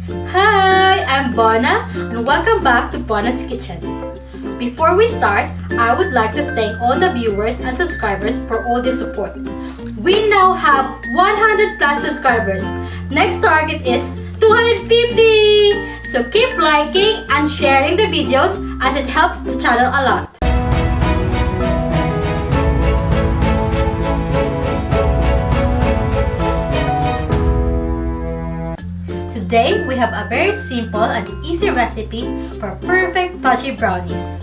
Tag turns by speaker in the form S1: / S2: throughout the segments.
S1: Hi, I'm Bona and welcome back to Bona's Kitchen. Before we start, I would like to thank all the viewers and subscribers for all the support. We now have 100 plus subscribers. Next target is 250! So keep liking and sharing the videos as it helps the channel a lot. Today, we have a very simple and easy recipe for perfect fudgy brownies.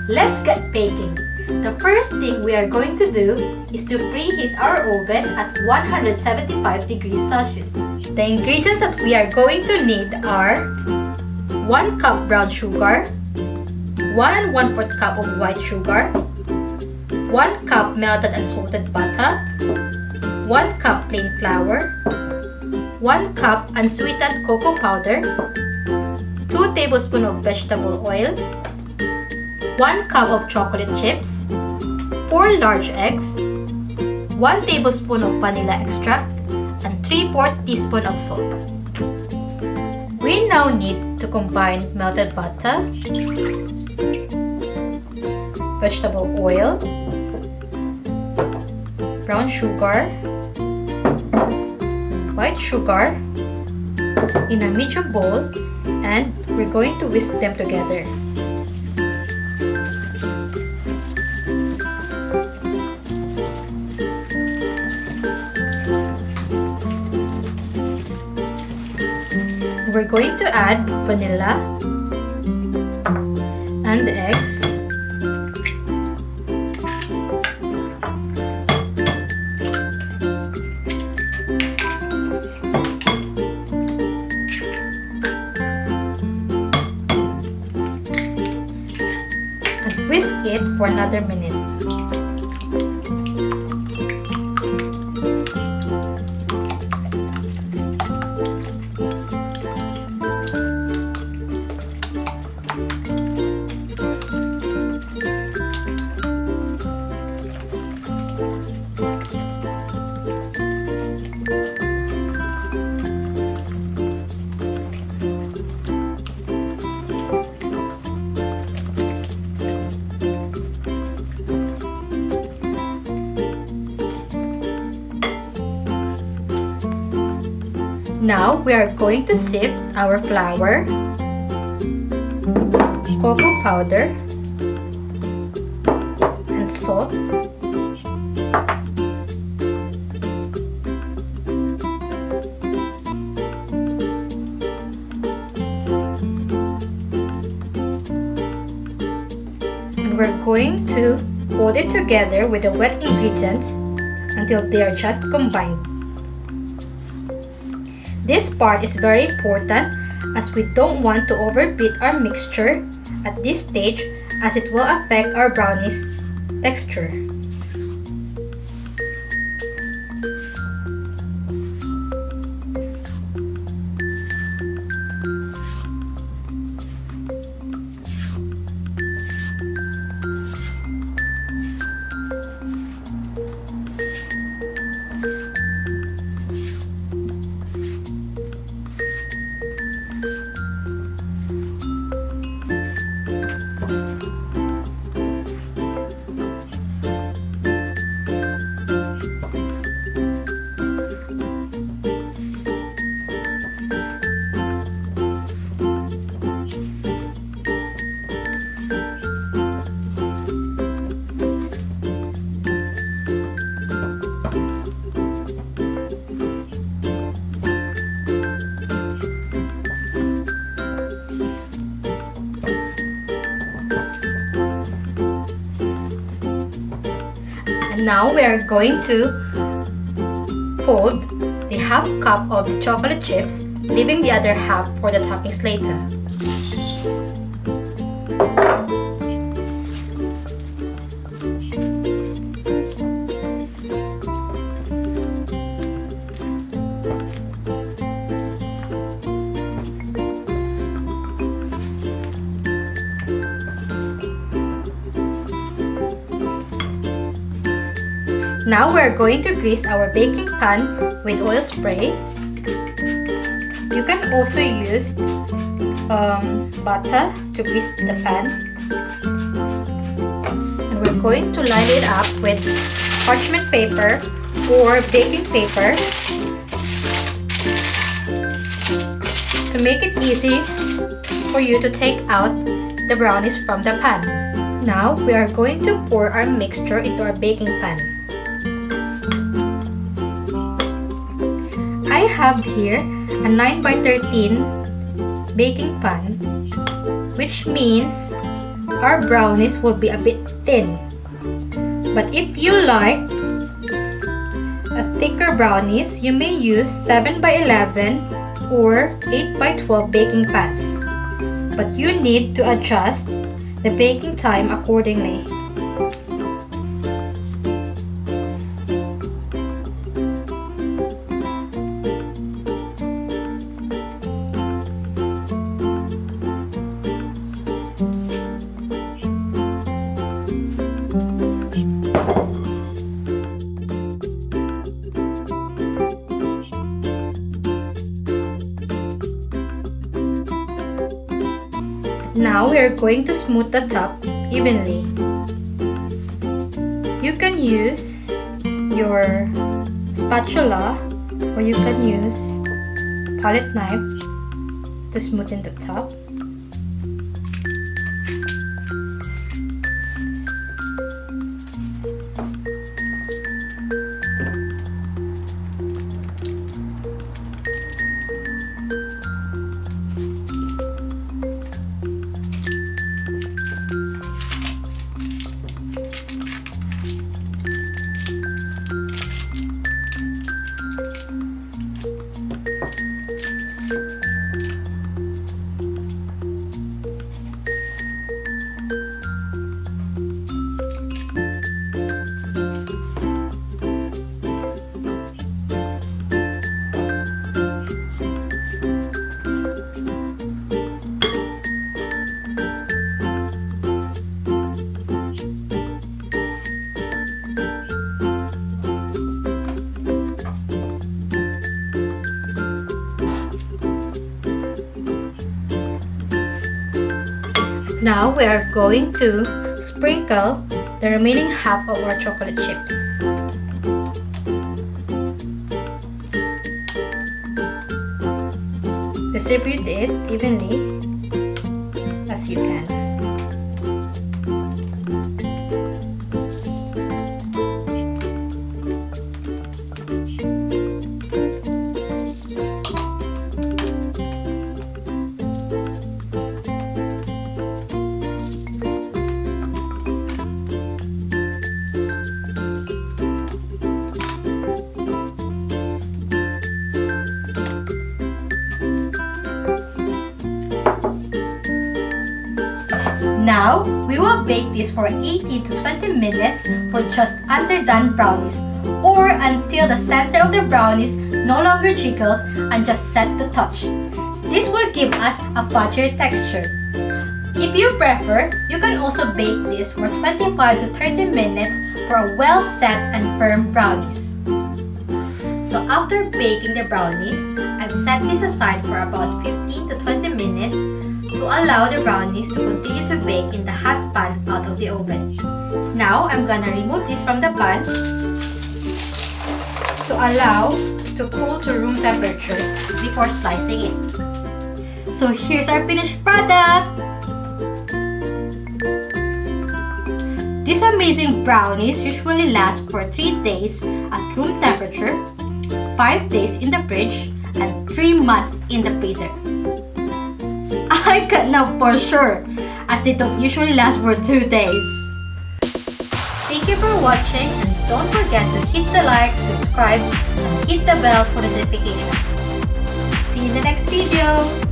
S1: Let's get baking. The first thing we are going to do is to preheat our oven at 175 degrees Celsius. The ingredients that we are going to need are 1 cup brown sugar, 1 1/4 cup of white sugar, 1 cup melted unsalted butter, 1 cup plain flour, 1 cup unsweetened cocoa powder, 2 tablespoons of vegetable oil, 1 cup of chocolate chips, 4 large eggs, 1 tablespoon of vanilla extract, and 3/4 teaspoon of salt. We now need to combine melted butter, vegetable oil, brown sugar, white sugar in a medium bowl, and we're going to whisk them together. We're going to add vanilla and the eggs. Whisk it for another minute. Now we are going to sift our flour, cocoa powder, and salt. And we're going to hold it together with the wet ingredients until they are just combined. This part is very important as we don't want to overbeat our mixture at this stage as it will affect our brownies texture. Now we are going to fold the half cup of the chocolate chips, leaving the other half for the toppings later. Now we're going to grease our baking pan with oil spray. You can also use butter to grease the pan. And we're going to line it up with parchment paper or baking paper to make it easy for you to take out the brownies from the pan. Now we are going to pour our mixture into our baking pan. I have here a 9 by 13 baking pan, which means our brownies will be a bit thin. But if you like a thicker brownies, you may use 7 by 11 or 8 by 12 baking pans. But you need to adjust the baking time accordingly. Now we are going to smooth the top evenly. You can use your spatula or you can use palette knife to smoothen the top. Now we are going to sprinkle the remaining half of our chocolate chips. Distribute it evenly as you can. Now, we will bake this for 18 to 20 minutes for just underdone brownies or until the center of the brownies no longer jiggles and just set to touch. This will give us a fudgy texture. If you prefer, you can also bake this for 25 to 30 minutes for a well set and firm brownies. So after baking the brownies, I've set this aside for about 15 to 20 minutes to allow the brownies to continue to bake in the hot pan out of the oven. Now, I'm gonna remove this from the pan to allow to cool to room temperature before slicing it. So here's our finished product! These amazing brownies usually last for 3 days at room temperature, 5 days in the fridge, and 3 months in the freezer. I can know for sure, as they don't usually last for 2 days. Thank you for watching, and don't forget to hit the like, subscribe, and hit the bell for the notifications. See you in the next video!